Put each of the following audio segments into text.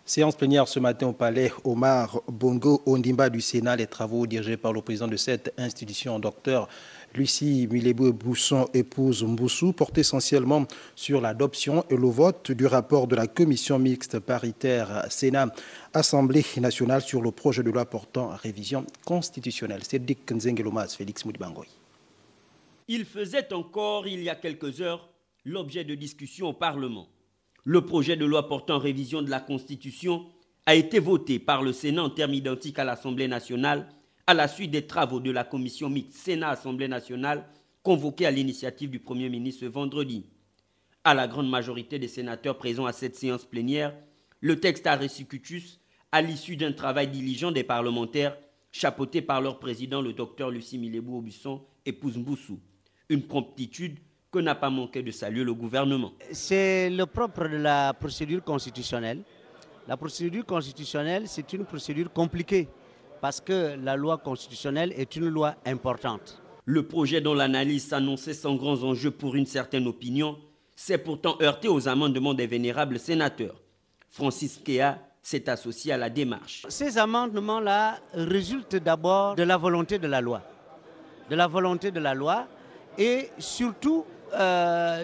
Séance plénière ce matin au palais Omar Bongo Ondimba du Sénat. Les travaux dirigés par le président de cette institution, Dr Lucie Milebo-Bousson, épouse Mboussou, portent essentiellement sur l'adoption et le vote du rapport de la commission mixte paritaire Sénat-Assemblée nationale sur le projet de loi portant révision constitutionnelle. C'est Dick Nzengelomaz, Félix Moudbangoy. Il faisait encore, il y a quelques heures, l'objet de discussions au Parlement. Le projet de loi portant révision de la Constitution a été voté par le Sénat en termes identiques à l'Assemblée nationale à la suite des travaux de la commission mixte Sénat-Assemblée nationale convoquée à l'initiative du Premier ministre ce vendredi. À la grande majorité des sénateurs présents à cette séance plénière, le texte a reçu cutus à l'issue d'un travail diligent des parlementaires chapeauté par leur président, le docteur Lucie Milebo-Bousson, épouse Mboussou. Une promptitude que n'a pas manqué de saluer le gouvernement. C'est le propre de la procédure constitutionnelle. La procédure constitutionnelle, c'est une procédure compliquée parce que la loi constitutionnelle est une loi importante. Le projet dont l'analyse s'annonçait sans grands enjeux pour une certaine opinion s'est pourtant heurté aux amendements des vénérables sénateurs. Francis Kea s'est associé à la démarche. Ces amendements-là résultent d'abord de la volonté de la loi. De la volonté de la loi et surtout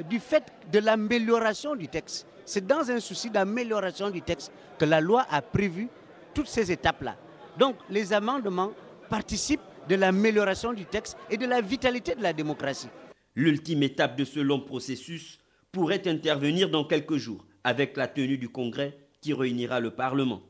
du fait de l'amélioration du texte. C'est dans un souci d'amélioration du texte que la loi a prévu toutes ces étapes-là. Donc les amendements participent de l'amélioration du texte et de la vitalité de la démocratie. L'ultime étape de ce long processus pourrait intervenir dans quelques jours avec la tenue du Congrès qui réunira le Parlement.